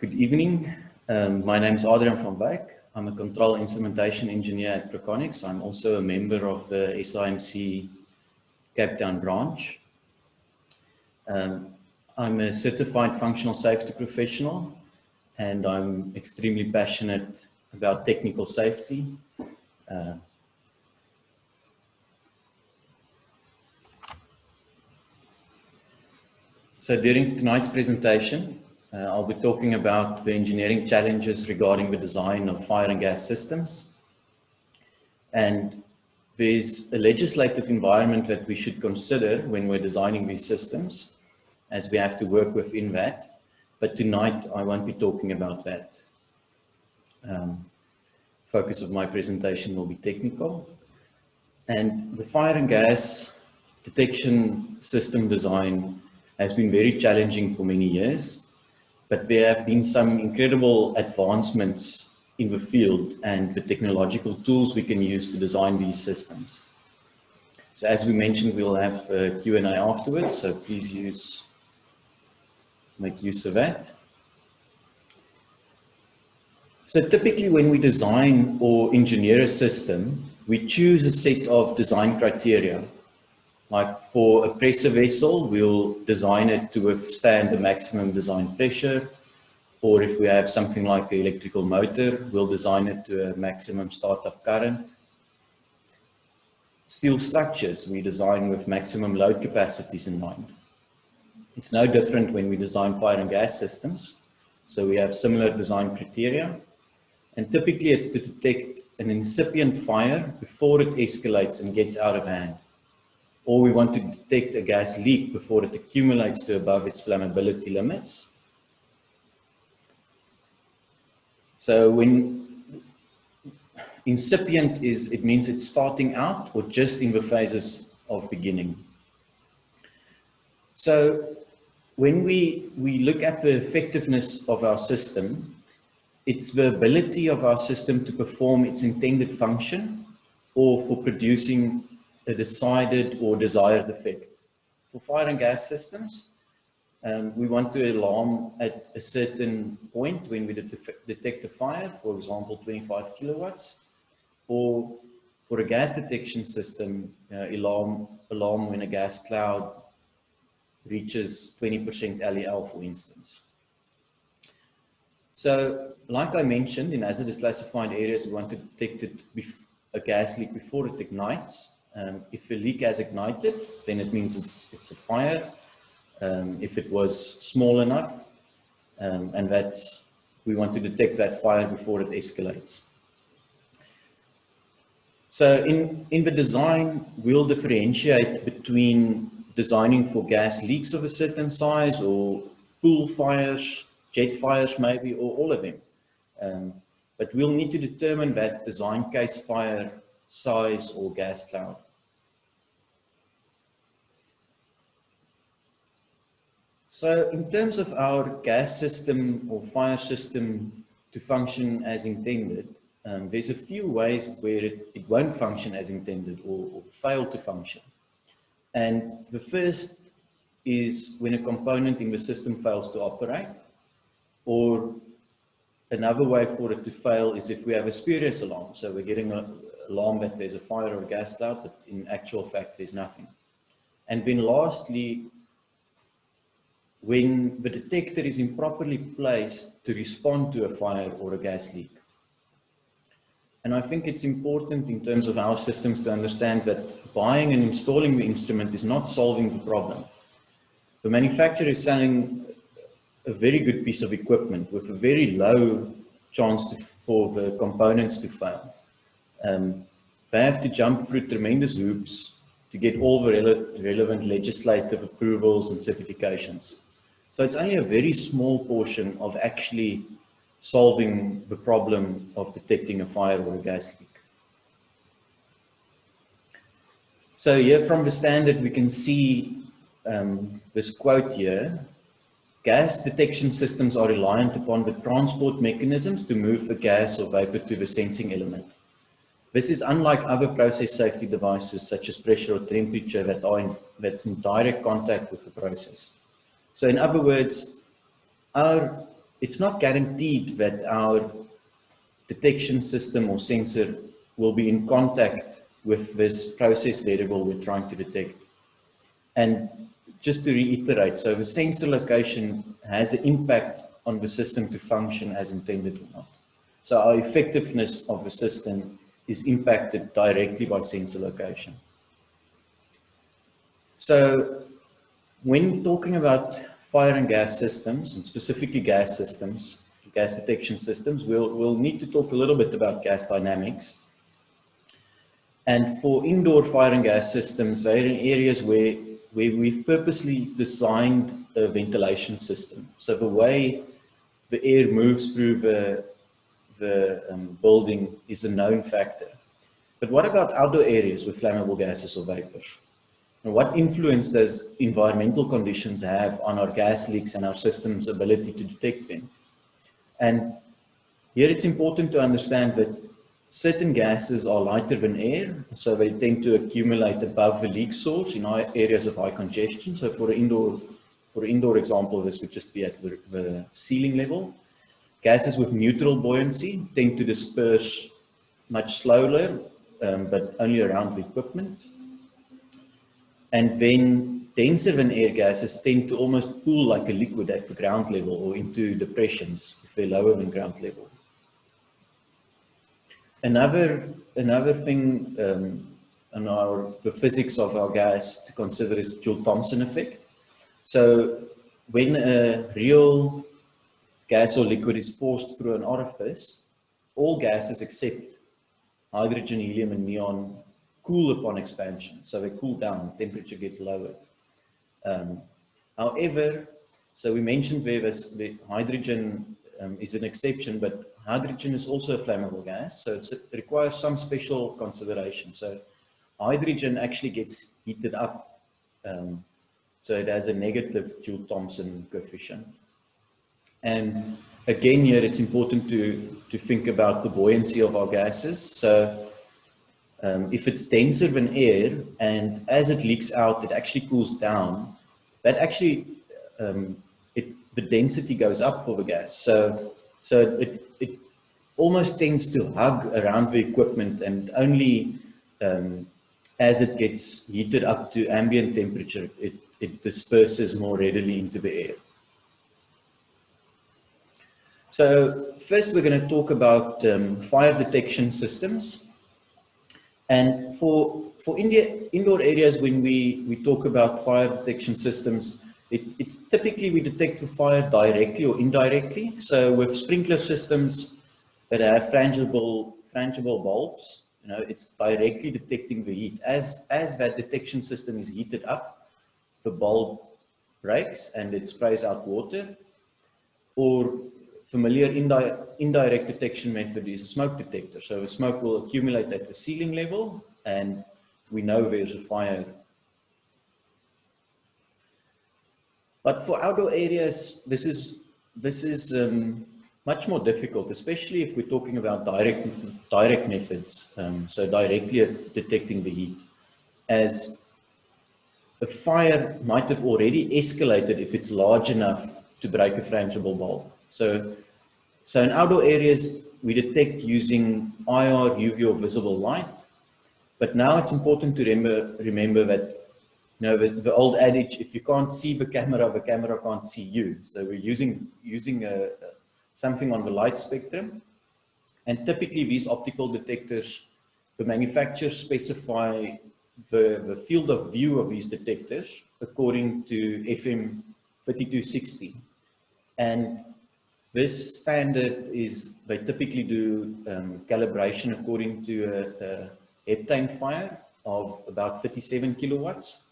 Good evening. My name is Adrian van Wyk. I'm a control instrumentation engineer at Proconics. I'm also a member of the SIMC Cape Town branch. I'm a certified functional safety professional, and I'm extremely passionate about technical safety. So during tonight's presentation, I'll be talking about the engineering challenges regarding the design of fire and gas systems. And there's a legislative environment that we should consider when we're designing these systems, as we have to work within that. But tonight, I won't be talking about that. Focus of my presentation will be technical. And the fire and gas detection system design has been very challenging for many years, but there have been some incredible advancements in the field and the technological tools we can use to design these systems. So as we mentioned, we'll have a Q&A afterwards, so please make use of that. So typically when we design or engineer a system, we choose a set of design criteria. Like for a pressure vessel, we'll design it to withstand the maximum design pressure. Or if we have something like an electrical motor, we'll design it to a maximum startup current. Steel structures, we design with maximum load capacities in mind. It's no different when we design fire and gas systems. So we have similar design criteria. And typically it's to detect an incipient fire before it escalates and gets out of hand. Or we want to detect a gas leak before it accumulates to above its flammability limits. So when incipient it means it's starting out or just in the phases of beginning. So when we look at the effectiveness of our system, it's the ability of our system to perform its intended function or for producing a decided or desired effect. For fire and gas systems, we want to alarm at a certain point when we detect a fire, for example, 25 kilowatts, or for a gas detection system, alarm when a gas cloud reaches 20% LEL, for instance. So, like I mentioned, in hazardous classified areas, we want to detect a gas leak before it ignites. If a leak has ignited, then it means it's a fire. If it was small enough, and we want to detect that fire before it escalates. So in the design, we'll differentiate between designing for gas leaks of a certain size or pool fires, jet fires maybe, or all of them. But we'll need to determine that design case fire size or gas cloud. So in terms of our gas system or fire system to function as intended, there's a few ways where it won't function as intended or fail to function. And the first is when a component in the system fails to operate, or another way for it to fail is if we have a spurious alarm. So we're getting an alarm that there's a fire or a gas cloud, but in actual fact, there's nothing. And then lastly, when the detector is improperly placed to respond to a fire or a gas leak. And I think it's important in terms of our systems to understand that buying and installing the instrument is not solving the problem. The manufacturer is selling a very good piece of equipment with a very low chance for the components to fail. They have to jump through tremendous hoops to get all the relevant legislative approvals and certifications. So it's only a very small portion of actually solving the problem of detecting a fire or a gas leak. So here from the standard, we can see this quote here. Gas detection systems are reliant upon the transport mechanisms to move the gas or vapor to the sensing element. This is unlike other process safety devices such as pressure or temperature that's in direct contact with the process. So in other words, our it's not guaranteed that our detection system or sensor will be in contact with this process variable we're trying to detect. And just to reiterate, so the sensor location has an impact on the system to function as intended or not. So our effectiveness of the system is impacted directly by sensor location. So when talking about fire and gas systems, and specifically gas systems, gas detection systems, we'll need to talk a little bit about gas dynamics. And for indoor fire and gas systems, they're in areas where we've purposely designed a ventilation system. So the way the air moves through the building is a known factor. But what about outdoor areas with flammable gases or vapors? And what influence does environmental conditions have on our gas leaks and our system's ability to detect them? And here it's important to understand that certain gases are lighter than air, so they tend to accumulate above the leak source in areas of high congestion. So for an indoor example, this would just be at the ceiling level. Gases with neutral buoyancy tend to disperse much slower, but only around the equipment. And then denser than air gases tend to almost pool like a liquid at the ground level or into depressions if they're lower than ground level. Another thing on the physics of our gas to consider is Joule-Thomson effect. So when a real gas or liquid is forced through an orifice, all gases except hydrogen, helium, and neon cool upon expansion. So they cool down, temperature gets lower. However, so we mentioned there the hydrogen is an exception, but hydrogen is also a flammable gas, so it requires some special consideration. So hydrogen actually gets heated up, so it has a negative Joule-Thomson coefficient. And again, here it's important to think about the buoyancy of our gases. So if it's denser than air, and as it leaks out, it actually cools down, that actually, the density goes up for the gas. So it almost tends to hug around the equipment, and only as it gets heated up to ambient temperature, it disperses more readily into the air. So first we're going to talk about fire detection systems. And for indoor areas, when we talk about fire detection systems, it's typically we detect the fire directly or indirectly. So with sprinkler systems that have frangible bulbs, it's directly detecting the heat. As that detection system is heated up, the bulb breaks and it sprays out water. Or familiar indirect detection method is a smoke detector. So the smoke will accumulate at the ceiling level, and we know there's a fire. But for outdoor areas, this is much more difficult, especially if we're talking about direct methods. So directly detecting the heat, as a fire might have already escalated if it's large enough to break a frangible bulb. So in outdoor areas, we detect using IR, UV, or visible light. But now it's important to remember that the old adage, if you can't see the camera can't see you. So we're using something on the light spectrum. And typically these optical detectors, the manufacturers specify the field of view of these detectors according to FM 3260. And this standard is, they typically do calibration according to a heptane fire of about 37 kilowatts.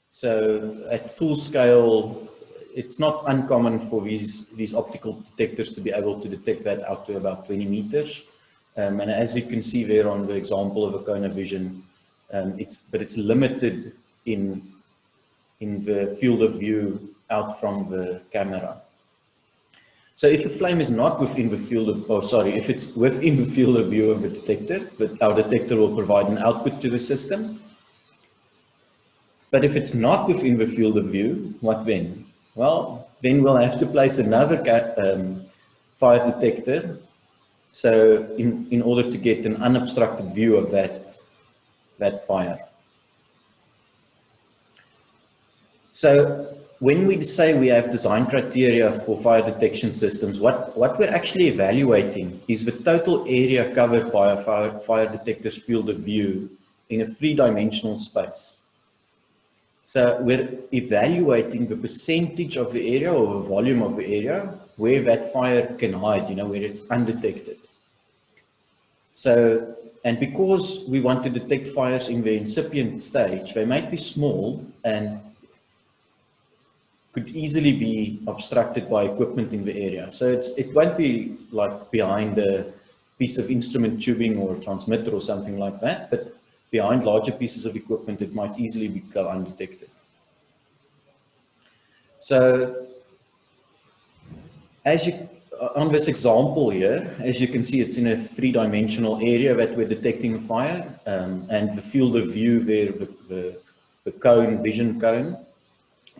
So at full scale, it's not uncommon for these optical detectors to be able to detect that out to about 20 meters. And as we can see there on the example of a Kona Vision, but it's limited in the field of view out from the camera. So if the flame is not within the field of, if it's within the field of view of the detector, but our detector will provide an output to the system. But if it's not within the field of view, what then? Well, then we'll have to place another fire detector. So in order to get an unobstructed view of that fire. So when we say we have design criteria for fire detection systems, what we're actually evaluating is the total area covered by a fire detector's field of view in a three-dimensional space. So we're evaluating the percentage of the area or the volume of the area where that fire can hide, where it's undetected. So, and because we want to detect fires in the incipient stage, they might be small and could easily be obstructed by equipment in the area. So it won't be like behind a piece of instrument tubing or transmitter or something like that, but behind larger pieces of equipment, it might easily go undetected. So on this example here, as you can see, it's in a three-dimensional area that we're detecting a fire, and the field of view there, the cone, vision cone.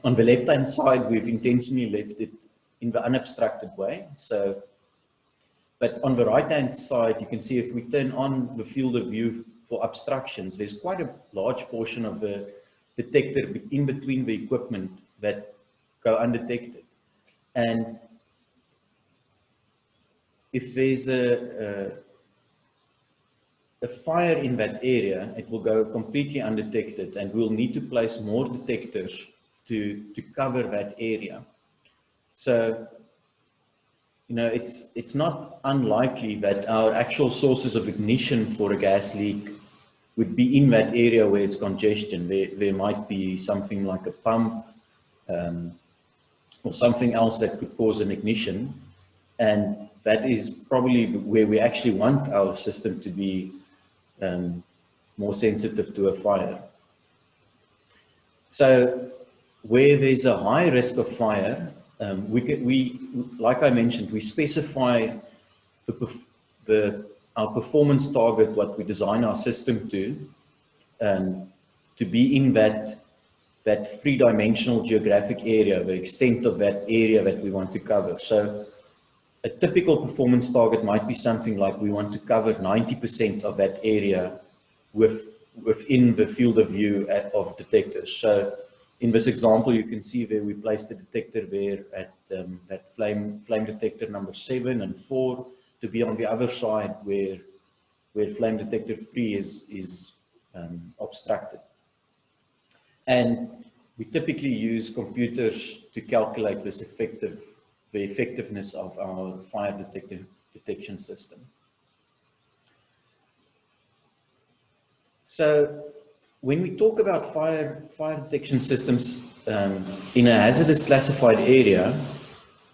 On the left-hand side, we've intentionally left it in the unobstructed way. So, but on the right-hand side, you can see if we turn on the field of view for obstructions, there's quite a large portion of the detector in between the equipment that go undetected. And if there's a fire in that area, it will go completely undetected, and we'll need to place more detectors to cover that area. So, it's not unlikely that our actual sources of ignition for a gas leak would be in that area where it's congestion. There might be something like a pump or something else that could cause an ignition. And that is probably where we actually want our system to be more sensitive to a fire. So where there's a high risk of fire, like I mentioned, we specify our performance target, what we design our system to be in that three-dimensional geographic area, the extent of that area that we want to cover. So a typical performance target might be something like we want to cover 90% of that area within the field of view of detectors. So in this example, you can see where we placed the detector there at that flame detector number 7 and 4 to be on the other side where flame detector 3 is obstructed. And we typically use computers to calculate the effectiveness of our fire detection system. So when we talk about fire detection systems in a hazardous classified area,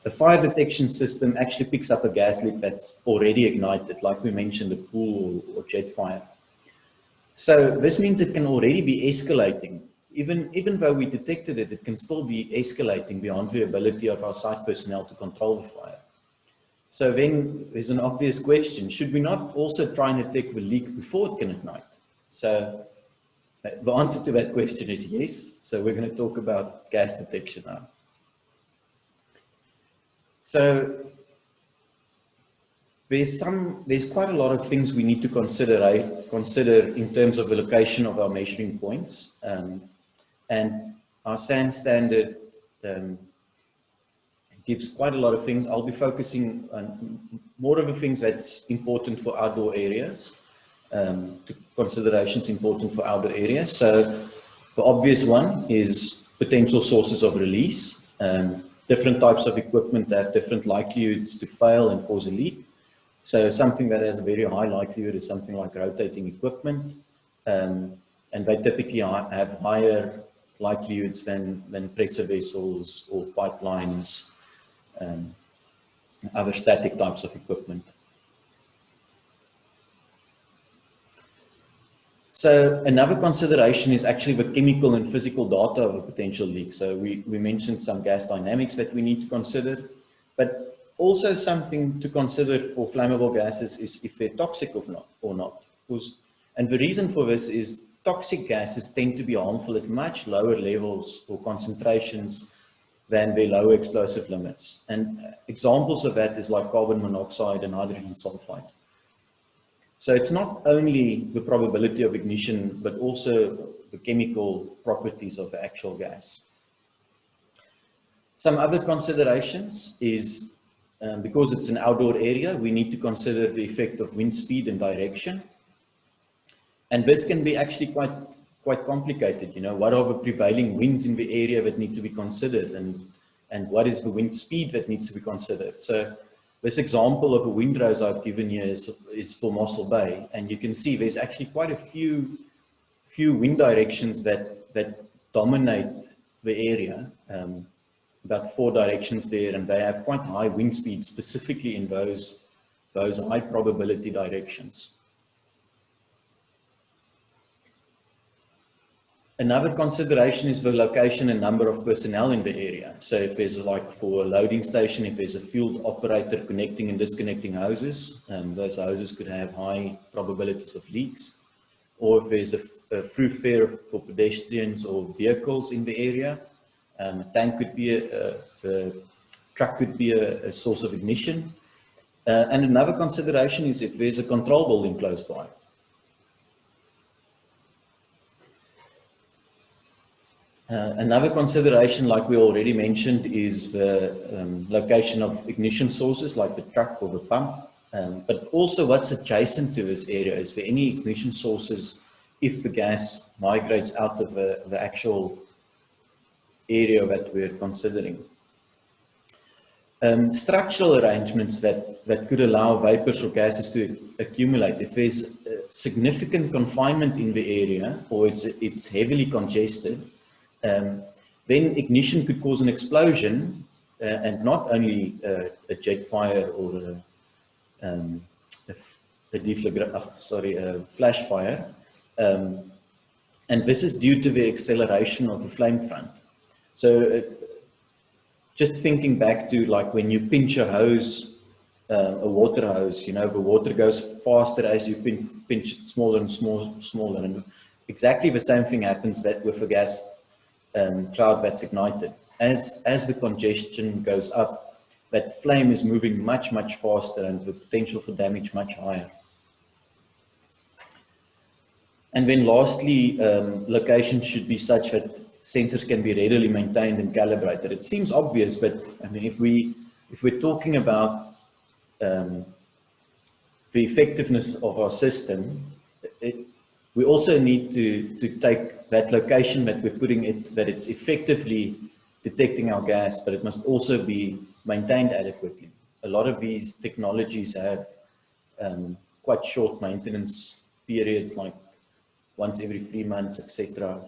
a fire detection system actually picks up a gas leak that's already ignited, like we mentioned, a pool or jet fire. So this means it can already be escalating. Even though we detected it, it can still be escalating beyond the ability of our site personnel to control the fire. So then there's an obvious question: should we not also try and detect the leak before it can ignite? So the answer to that question is yes. So we're going to talk about gas detection now. So there's quite a lot of things we need to consider in terms of the location of our measuring points. And our SAN standard gives quite a lot of things. I'll be focusing on more of the things that's important for outdoor areas, to considerations important for outdoor areas. So the obvious one is potential sources of release. Different types of equipment have different likelihoods to fail and cause a leak. So something that has a very high likelihood is something like rotating equipment, and they typically have higher likelihoods than pressure vessels or pipelines, other static types of equipment. So another consideration is actually the chemical and physical data of a potential leak. So we mentioned some gas dynamics that we need to consider, but also something to consider for flammable gases is if they're toxic or not. And the reason for this is toxic gases tend to be harmful at much lower levels or concentrations than their lower explosive limits. And examples of that is like carbon monoxide and hydrogen sulfide. So it's not only the probability of ignition, but also the chemical properties of the actual gas. Some other considerations is, because it's an outdoor area, we need to consider the effect of wind speed and direction. And this can be actually quite complicated. You know, what are the prevailing winds in the area that need to be considered, and what is the wind speed that needs to be considered? So this example of a windrows I've given you is for Mossel Bay, and you can see there's actually quite a few wind directions that dominate the area. About 4 directions there, and they have quite high wind speeds, specifically in those high probability directions. Another consideration is the location and number of personnel in the area. So if there's, like for a loading station, if there's a field operator connecting and disconnecting hoses, those hoses could have high probabilities of leaks. Or if there's a thoroughfare for pedestrians or vehicles in the area, a tank could be the truck could be a source of ignition. And another consideration is if there's a control building close by. Another consideration, like we already mentioned, is the location of ignition sources like the truck or the pump, but also what's adjacent to this area. Is there any ignition sources if the gas migrates out of the actual area that we're considering? Structural arrangements that could allow vapors or gases to accumulate. If there's significant confinement in the area, or it's heavily congested, then ignition could cause an explosion, and not only a jet fire or a flash fire, and this is due to the acceleration of the flame front. So just thinking back to like when you pinch a hose, a water hose, you know, the water goes faster as you pinch it smaller and smaller, and exactly the same thing happens with a gas cloud that's ignited. As the congestion goes up, that flame is moving much faster, and the potential for damage much higher. And then lastly, locations should be such that sensors can be readily maintained and calibrated. It seems obvious, but I mean, if we're talking about the effectiveness of our system, we also need to take that location that we're putting it, that it's effectively detecting our gas, but it must also be maintained adequately. A lot of these technologies have quite short maintenance periods, like once every 3 months, etc.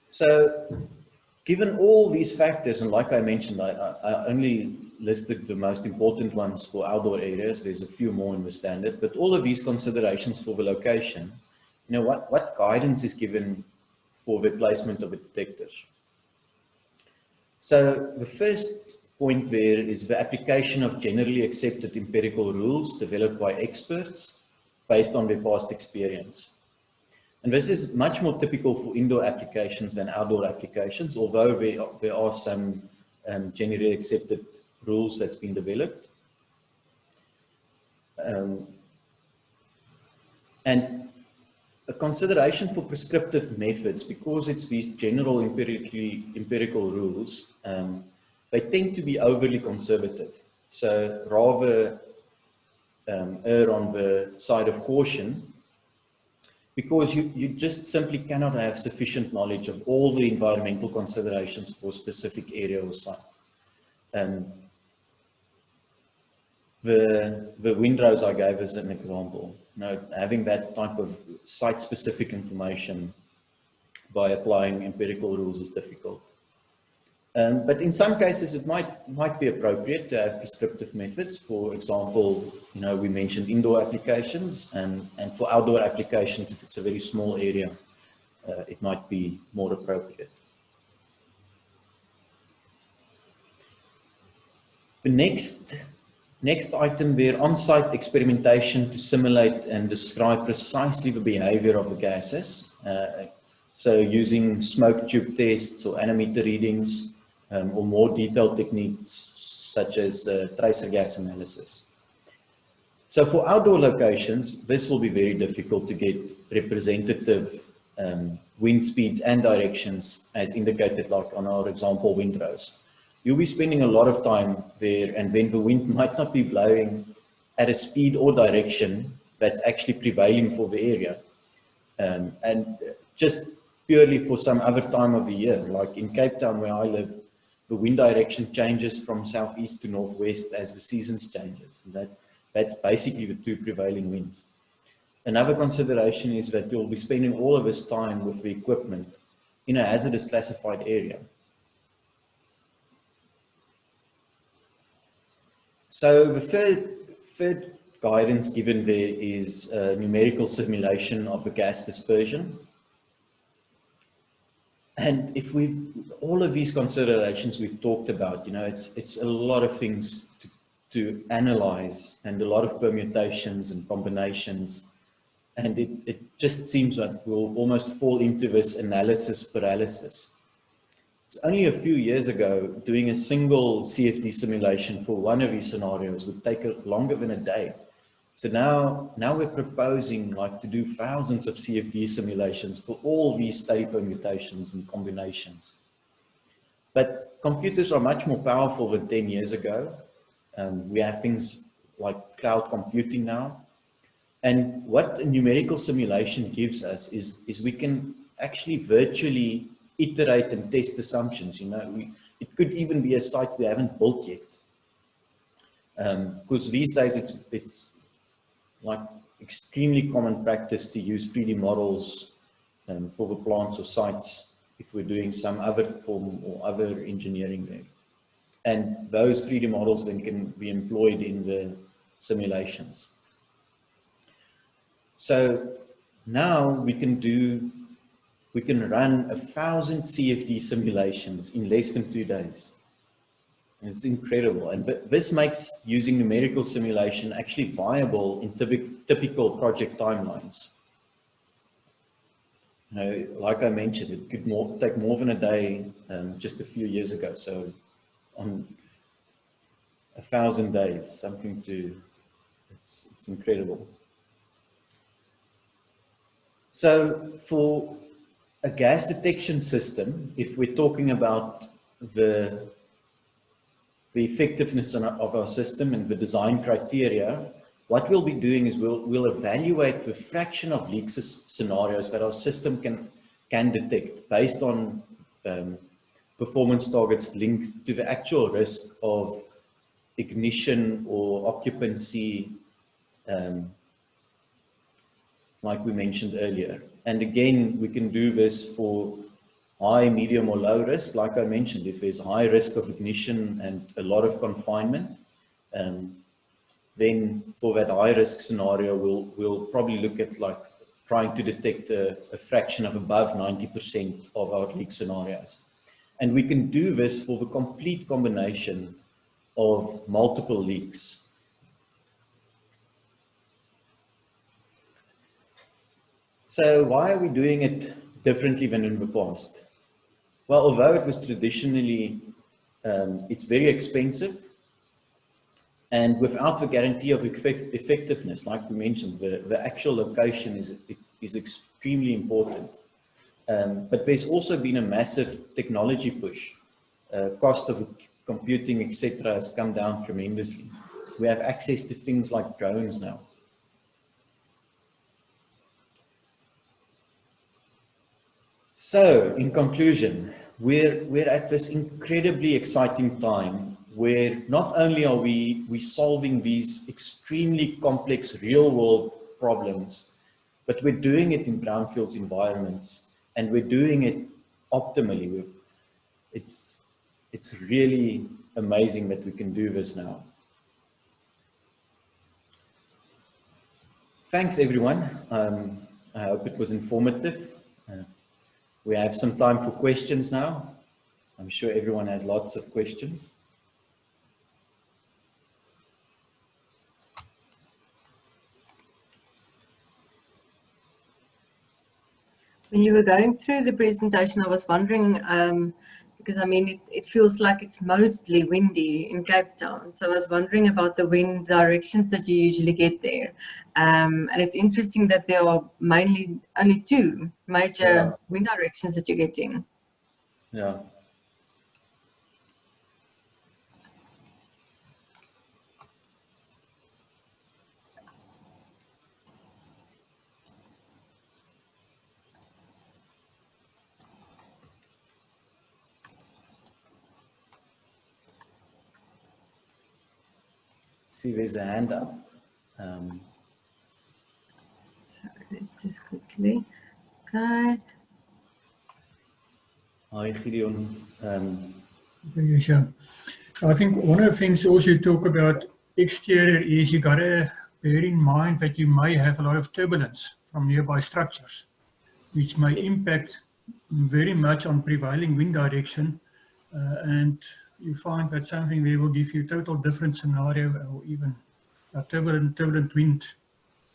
So given all these factors, and like I mentioned, I only listed the most important ones for outdoor areas. There's a few more in the standard, but all of these considerations for the location, you know, what guidance is given for the placement of the detectors? So the first point there is the application of generally accepted empirical rules developed by experts based on their past experience. And this is much more typical for indoor applications than outdoor applications, although there are some generally accepted rules that's been developed. And a consideration for prescriptive methods, because it's these general empirical rules, they tend to be overly conservative. So rather err on the side of caution, because you just simply cannot have sufficient knowledge of all the environmental considerations for a specific area or site. The windrows I gave as an example, you know, having that type of site-specific information by applying empirical rules is difficult. But in some cases, it might be appropriate to have prescriptive methods. For example, you know, we mentioned indoor applications, and for outdoor applications, if it's a very small area, it might be more appropriate. The next item there, on-site experimentation to simulate and describe precisely the behavior of the gases. So using smoke tube tests or anemometer readings, or more detailed techniques such as tracer gas analysis. So for outdoor locations, this will be very difficult to get representative wind speeds and directions as indicated like on our example windrows. You'll be spending a lot of time there, and then the wind might not be blowing at a speed or direction that's actually prevailing for the area. And just purely for some other time of the year, like in Cape Town where I live, the wind direction changes from southeast to northwest as the seasons changes. And that's basically the two prevailing winds. Another consideration is that you'll be spending all of this time with the equipment in a hazardous classified area. So the third guidance given there is numerical simulation of the gas dispersion. And if all of these considerations we've talked about, it's a lot of things to analyze and a lot of permutations and combinations. And it just seems like we'll almost fall into this analysis paralysis. Only a few years ago, doing a single CFD simulation for one of these scenarios would take longer than a day. So now we're proposing like to do thousands of CFD simulations for all these study permutations and combinations. But computers are much more powerful than 10 years ago. We have things like cloud computing now. And what a numerical simulation gives us is we can actually virtually iterate and test assumptions. It could even be a site we haven't built yet. Because these days it's like extremely common practice to use 3D models for the plants or sites if we're doing some other form or other engineering there. And those 3D models then can be employed in the simulations. So now we can run 1,000 CFD simulations in less than 2 days. And it's incredible. And this makes using numerical simulation actually viable in typical project timelines. Like I mentioned, it could take more than a day just a few years ago. So on 1,000 days, it's incredible. So for a gas detection system, if we're talking about the effectiveness of our system and the design criteria, what we'll be doing is we'll evaluate the fraction of leaks scenarios that our system can detect based on performance targets linked to the actual risk of ignition or occupancy, like we mentioned earlier. And again, we can do this for high, medium, or low risk. Like I mentioned, if there's high risk of ignition and a lot of confinement, then for that high risk scenario, we'll probably look at like trying to detect a fraction of above 90% of our leak scenarios. And we can do this for the complete combination of multiple leaks. So why are we doing it differently than in the past? Well, although it was traditionally, it's very expensive, and without the guarantee of effectiveness, like we mentioned, the actual location is extremely important. But there's also been a massive technology push. Cost of computing, etc., has come down tremendously. We have access to things like drones now. So, in conclusion, we're at this incredibly exciting time where not only are we solving these extremely complex real-world problems, but we're doing it in brownfields environments, and we're doing it optimally. It's really amazing that we can do this now. Thanks, everyone. I hope it was informative. We have some time for questions now. I'm sure everyone has lots of questions. When you were going through the presentation, I was wondering, because I mean, it feels like it's mostly windy in Cape Town. So I was wondering about the wind directions that you usually get there. And it's interesting that there are mainly only two major wind directions that you're getting. Yeah. See, there's a hand up. So let's just quickly, okay. Hi, Gideon. Yeah, sure. I think one of the things also you talk about exterior is you got to bear in mind that you may have a lot of turbulence from nearby structures, which may impact very much on prevailing wind direction. And you find that something there will give you a total different scenario or even a turbulent wind,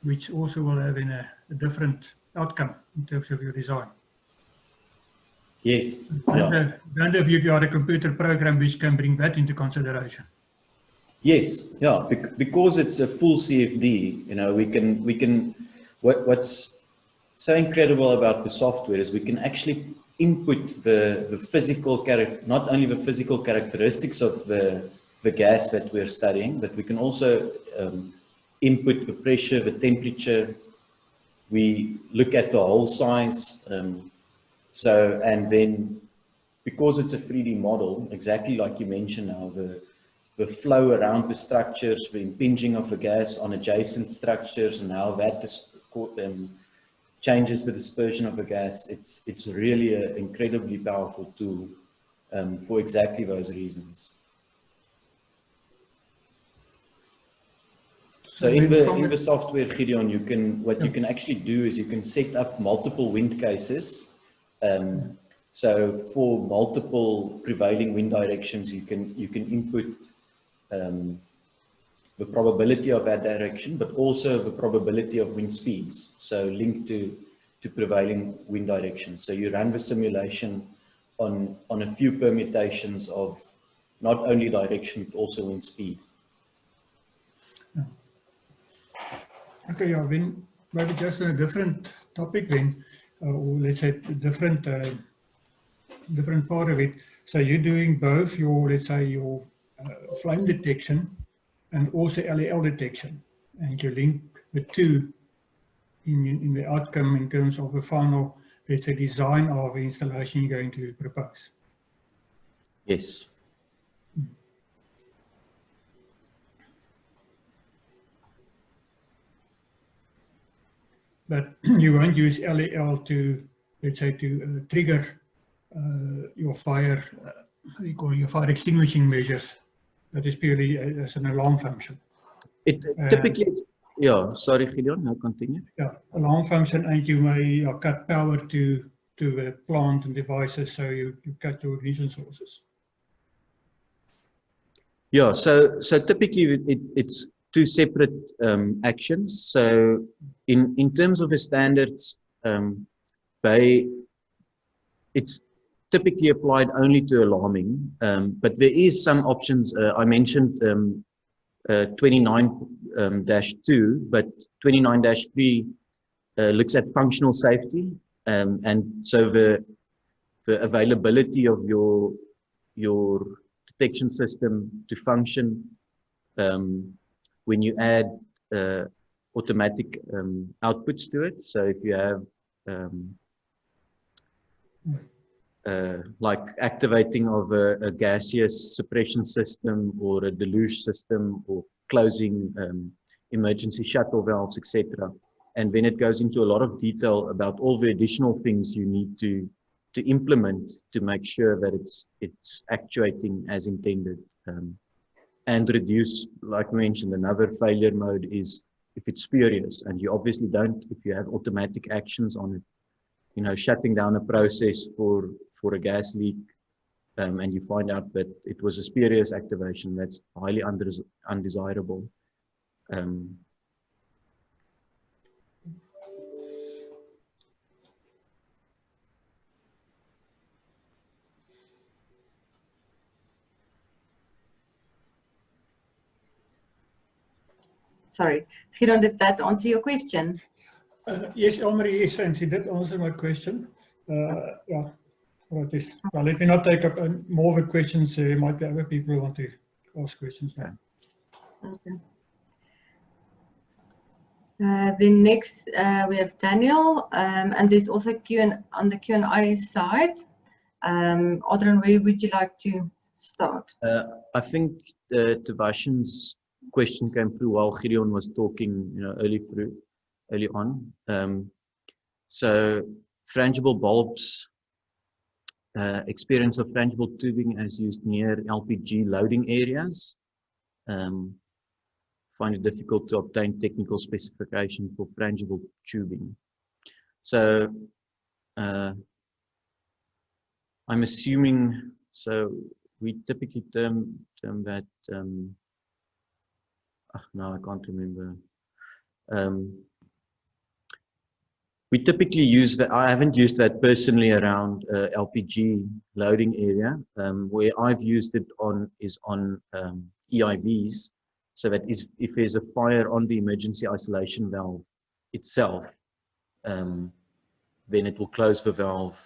which also will have a different outcome in terms of your design. Yes. I don't know if you got a computer program which can bring that into consideration. Yes, yeah, because it's a full CFD, you know, we can, what's so incredible about the software is we can actually input the physical not only the physical characteristics of the gas that we're studying, but we can also input the pressure, the temperature. We look at the hole size. So, and then because it's a 3D model, exactly like you mentioned now, the flow around the structures, the impinging of the gas on adjacent structures, and how that changes the dispersion of the gas. It's really an incredibly powerful tool for exactly those reasons. So in the software, Gideon, you can you can actually do is you can set up multiple wind cases. So for multiple prevailing wind directions, you can input the probability of that direction, but also the probability of wind speeds. So linked to prevailing wind directions. So you run the simulation on a few permutations of not only direction, but also wind speed. Okay, yeah, then maybe just on a different topic then, or let's say different part of it. So you're doing both your, let's say, your flame detection and also LEL detection, and you link the two in the outcome in terms of the final, let's say, design of the installation you're going to propose. Yes. But you won't use LEL to, let's say, to trigger your fire, how do you call it, your fire extinguishing measures. That is purely as an alarm function. Typically, it's, yeah, sorry, Gideon, now continue. Yeah, alarm function, and you may cut power to the plant and devices, so you cut your ignition sources. Yeah, so typically it's two separate actions. So in terms of the standards, it's typically applied only to alarming, but there is some options. I mentioned 29-2, but 29-3 looks at functional safety, and so the availability of your detection system to function when you add automatic outputs to it. So if you have like activating of a gaseous suppression system or a deluge system or closing emergency shuttle valves, etc. And then it goes into a lot of detail about all the additional things you need to implement to make sure that it's actuating as intended, and reduce, like mentioned, another failure mode is if it's spurious, and you obviously don't, if you have automatic actions on it, you know, shutting down a process for a gas leak, and you find out that it was a spurious activation, that's highly undesirable. sorry, Gideon, did that answer your question? Yes, Elmarie, yes, and she did answer my question. Yeah, right, yes. Well, let me not take up more of the questions. There might be other people who want to ask questions now. Okay. Then next we have Daniel, and there's also on the Q&A side. Adrian, where would you like to start? I think Tavashin's question came through while Gideon was talking, early on. So frangible bulbs, experience of frangible tubing as used near LPG loading areas. Find it difficult to obtain technical specification for frangible tubing. So I'm assuming, so we typically term that, no, I can't remember. We typically use that. I haven't used that personally around LPG loading area. Where I've used it is on EIVs, so that if there's a fire on the emergency isolation valve itself, then it will close the valve.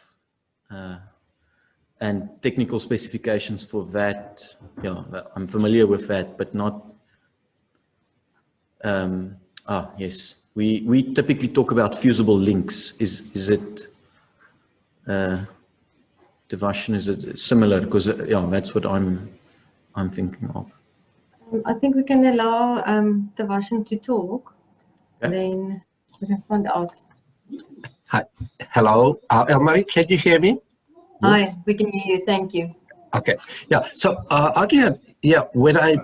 And technical specifications for that, yeah, I'm familiar with that, but not. Yes, we typically talk about fusible links. Is it, Tavashin, is it similar? Because yeah, that's what I'm thinking of. I think we can allow Tavashin to talk, Okay. then we can find out. Hi. Hello, Elmarie, can you hear me? Hi, we can hear you. Thank you. Okay. Yeah. So, Adrian, yeah, when I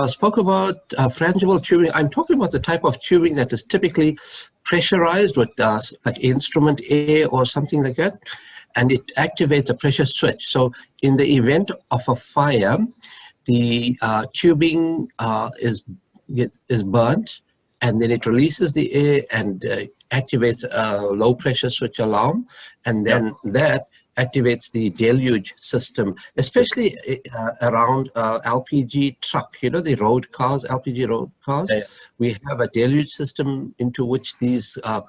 spoke about frangible tubing, I'm talking about the type of tubing that is typically pressurized with like instrument A or something like that, and it activates a pressure switch. So, in the event of a fire, the tubing is burnt, and then it releases the air and activates a low pressure switch alarm, and then that activates the deluge system, especially around LPG truck, the road cars, LPG road cars. Yeah. We have a deluge system into which these road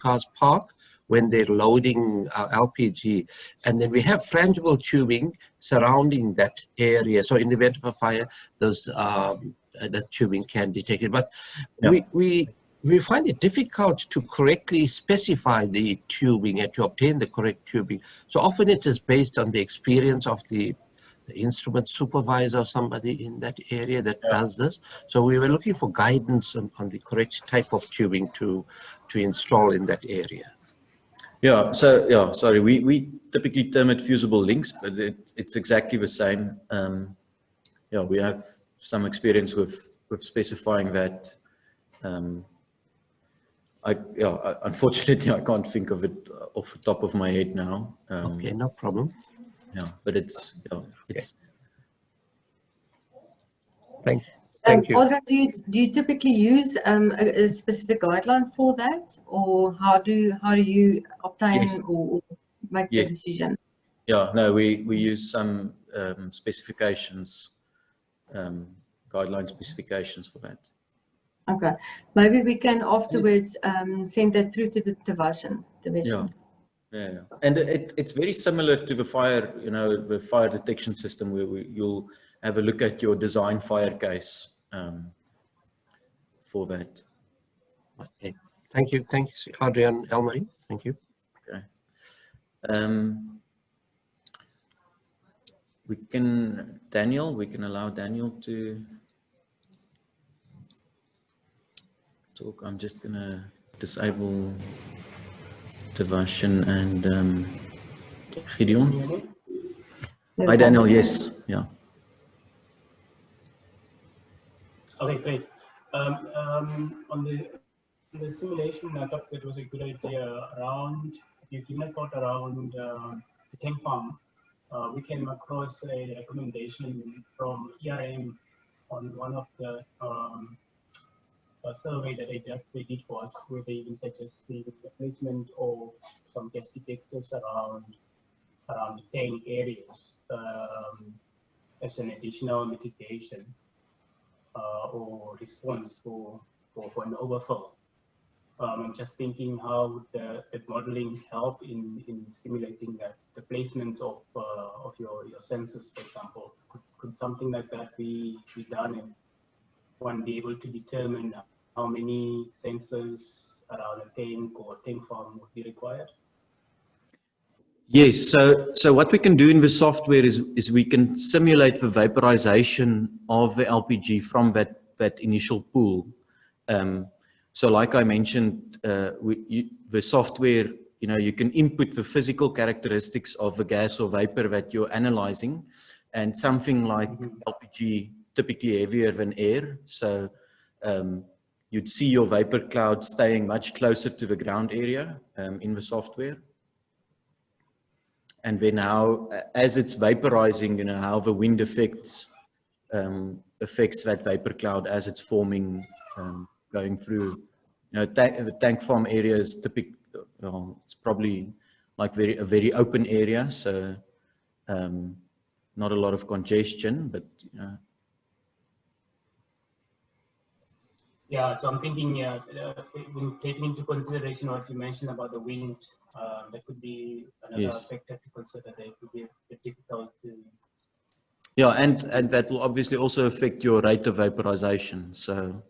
cars park when they're loading LPG. And then we have frangible tubing surrounding that area. So in the event of a fire, those that tubing can detect it. But we find it difficult to correctly specify the tubing and to obtain the correct tubing. So often it is based on the experience of the instrument supervisor or somebody in that area that does this. So we were looking for guidance on the correct type of tubing to install in that area. Yeah, so yeah, sorry, we typically term it fusible links, but it's exactly the same. Yeah, we have some experience with specifying that. Unfortunately, I can't think of it off the top of my head now. Okay, no problem. Yeah, but it's it's. Thank you. Audra, do you typically use a specific guideline for that, or how do you obtain or make the decision? Yeah, no, we use some specifications, guideline specifications for that. Okay, maybe we can afterwards send that through to the division. Yeah, and it's very similar to the fire, the fire detection system where you'll have a look at your design fire case for that. Okay, thank you, thanks, Adrian, Elmarie, thank you. Okay, we can allow Daniel to talk. I'm just gonna disable Tavashin and Gideon. Hi, Daniel. Yes. Yeah. Okay, great. On the simulation, I thought that was a good idea. You've given a thought around the tank farm. We came across a recommendation from ERM on one of the survey that they did for us, where they even suggested the placement of some gas detectors around the tank areas as an additional mitigation or response for for an overfill. I'm just thinking how would the modeling help in simulating the placements of your sensors, for example. Could something like that be done, and one be able to determine how many sensors around a tank or tank farm would be required? Yes, so what we can do in the software is we can simulate the vaporization of the LPG from that initial pool. So like I mentioned, the software, you can input the physical characteristics of the gas or vapor that you're analyzing, and something like LPG typically heavier than air. So you'd see your vapor cloud staying much closer to the ground area in the software. And then how, as it's vaporizing, how the wind affects that vapor cloud as it's forming, going through. The tank farm area is typically, it's probably like a very open area, so not a lot of congestion, but Yeah, so I'm thinking, when taking into consideration what you mentioned about the wind, that could be another factor to consider. That it could be a bit difficult to. Yeah, and that will obviously also affect your rate of vaporization. So,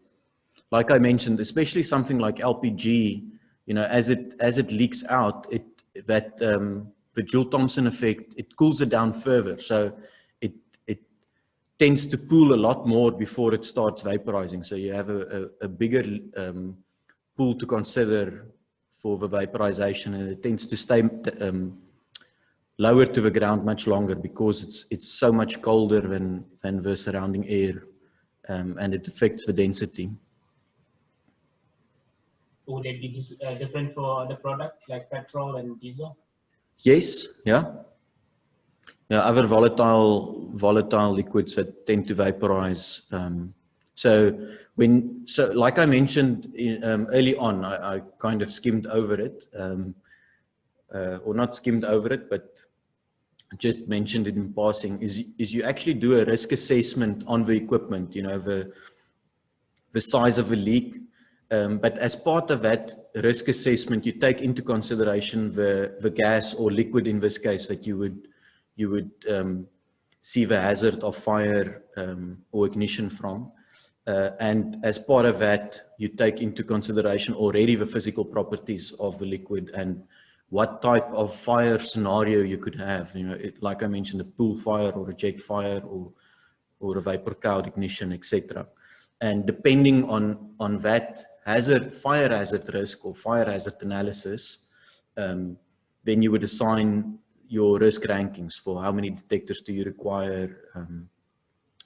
like I mentioned, especially something like LPG, as it leaks out, the Joule-Thomson effect, it cools it down further. So it tends to cool a lot more before it starts vaporizing. So you have a bigger pool to consider for the vaporization, and it tends to stay lower to the ground much longer because it's so much colder than the surrounding air, and it affects the density. Would it be different for other products like petrol and diesel? Yes, yeah. Other volatile liquids that tend to vaporize. So like I mentioned early on, I kind of skimmed over it, or not skimmed over it, but just mentioned it in passing. Is you actually do a risk assessment on the equipment, the size of a leak. But as part of that risk assessment, you take into consideration the gas or liquid, in this case, that you would see the hazard of fire or ignition from. And as part of that, you take into consideration already the physical properties of the liquid and what type of fire scenario you could have. Like I mentioned, a pool fire or a jet fire or a vapor cloud ignition, etc. And depending on that fire hazard risk or fire hazard analysis, then you would assign your risk rankings for how many detectors do you require,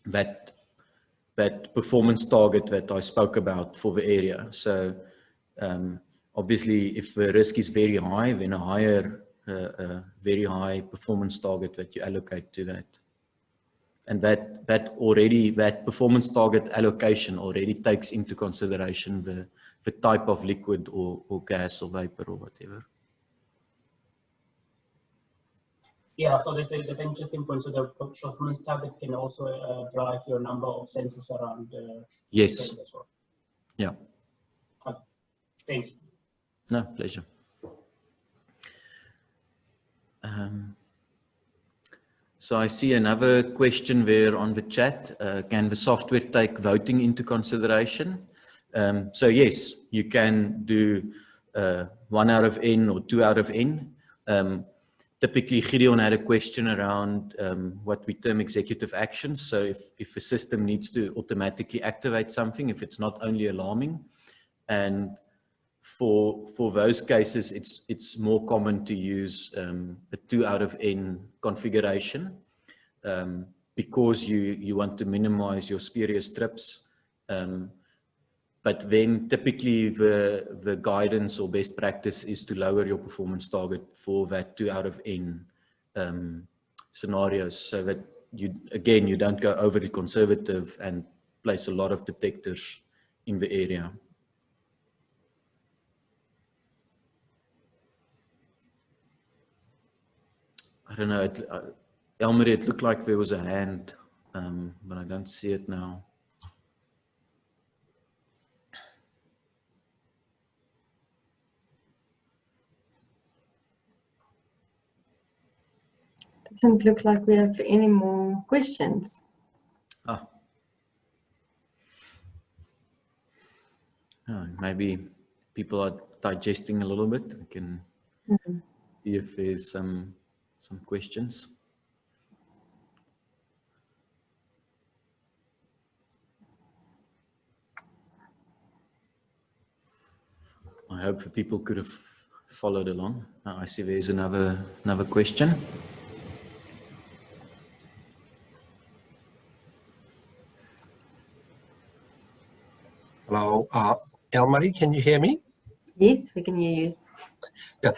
that performance target that I spoke about for the area. So obviously, if the risk is very high, then a very high performance target that you allocate to that. And that performance target allocation already takes into consideration the type of liquid or gas or vapor or whatever. Yeah, so that's an interesting point. So the performance target can also drive your number of sensors around the yes. as well. Yeah. Thanks. No, pleasure. So I see another question there on the chat. Can the software take voting into consideration? So yes, you can do 1 out of n or 2 out of n. Typically, Gideon had a question around what we term executive actions. So if a system needs to automatically activate something, if it's not only alarming, and for those cases, it's more common to use a 2 out of n configuration because you want to minimize your spurious trips. But then typically the guidance or best practice is to lower your performance target for that 2 out of n scenarios, so that you don't go overly conservative and place a lot of detectors in the area. I don't know, Elmarie, it looked like there was a hand, but I don't see it now. Doesn't look like we have any more questions. Ah. Maybe people are digesting a little bit. I can see if there's some questions. I hope the people could have followed along. I see there's another question. Hello, Elmarie, can you hear me? Yes, we can hear you. Yeah,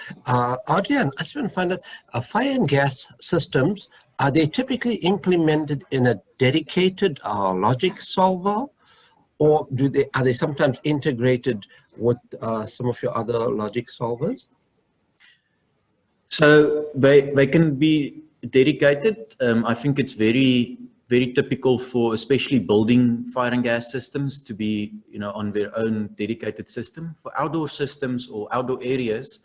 Adrian, I just want to find out, fire and gas systems, are they typically implemented in a dedicated logic solver, or are they sometimes integrated with some of your other logic solvers? So they can be dedicated. I think it's very typical for especially building fire and gas systems to be, on their own dedicated system. For outdoor systems or outdoor areas,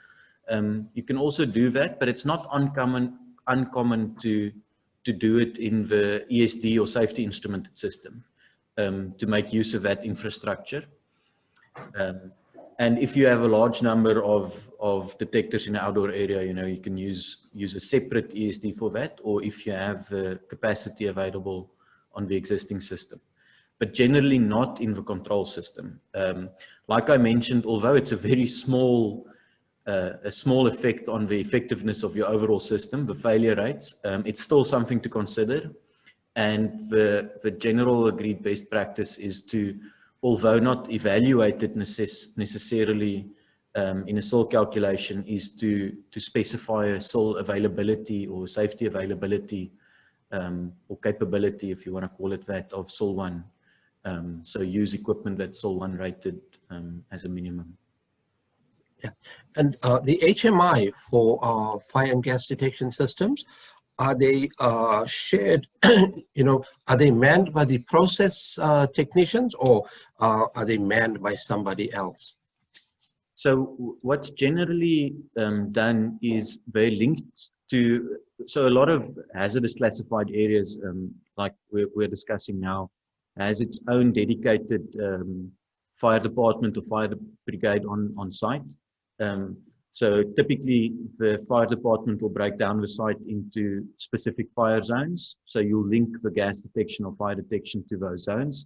you can also do that, but it's not uncommon to do it in the ESD or safety instrumented system, to make use of that infrastructure. And if you have a large number of detectors in an outdoor area, you can use a separate ESD for that, or if you have the capacity available on the existing system, but generally not in the control system. Like I mentioned, although it's a very small effect on the effectiveness of your overall system, the failure rates, it's still something to consider. And the general agreed best practice is to, although not evaluated necessarily in a SIL calculation, is to specify a SIL availability or safety availability or capability, if you want to call it that, of SIL 1. So use equipment that's SIL 1 rated as a minimum. Yeah, and the HMI for fire and gas detection systems, are they shared, are they manned by the process technicians, or are they manned by somebody else? So what's generally done is they're linked to, so a lot of hazardous classified areas, like we're discussing now, has its own dedicated fire department or fire brigade on site. So typically the fire department will break down the site into specific fire zones. So you'll link the gas detection or fire detection to those zones,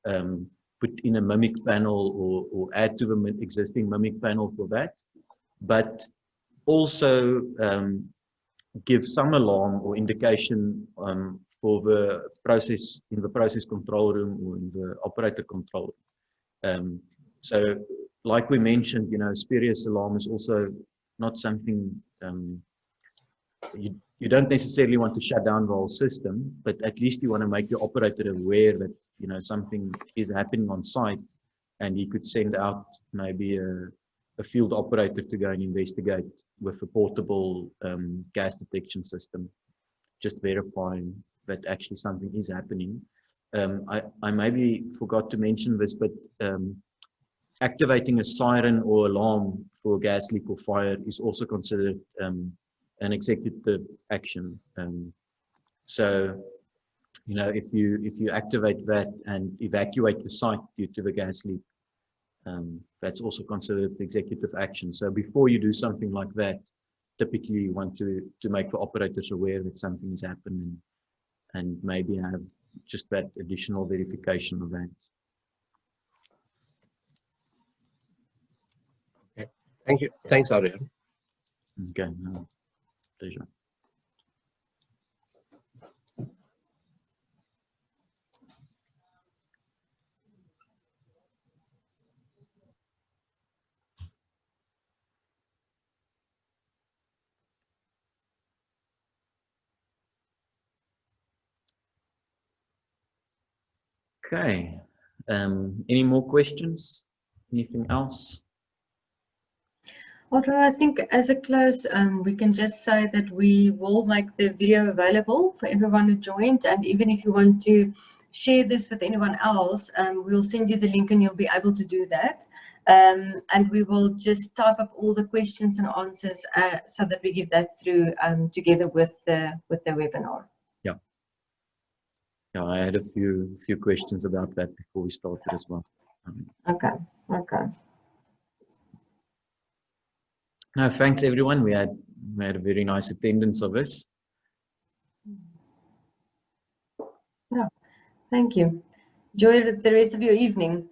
put in a mimic panel or add to the existing mimic panel for that, but also give some alarm or indication for the process, in the process control room or in the operator control room. So like we mentioned, spurious alarm is also not something, you don't necessarily want to shut down the whole system, but at least you want to make your operator aware that, something is happening on site, and he could send out maybe a field operator to go and investigate with a portable gas detection system, just verifying that actually something is happening. I maybe forgot to mention this, but activating a siren or alarm for a gas leak or fire is also considered an executive action. So, if you activate that and evacuate the site due to the gas leak, that's also considered executive action. So before you do something like that, typically you want to make the operators aware that something is happening and maybe have just that additional verification of that. Okay. Thank you. Thanks, Adrian. Okay, no, pleasure. Okay, any more questions? Anything else? Audra, I think as a close, we can just say that we will make the video available for everyone who joined, and even if you want to share this with anyone else, we'll send you the link and you'll be able to do that. And we will just type up all the questions and answers so that we give that through together with the webinar. Yeah, I had a few questions about that before we started as well. Okay. No, thanks everyone. We had a very nice attendance of us. Yeah, thank you. Enjoy the rest of your evening.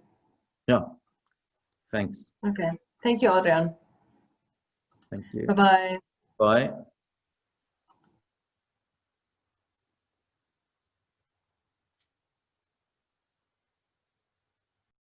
Yeah, thanks. Okay. Thank you, Adrian. Thank you. Bye-bye. Bye.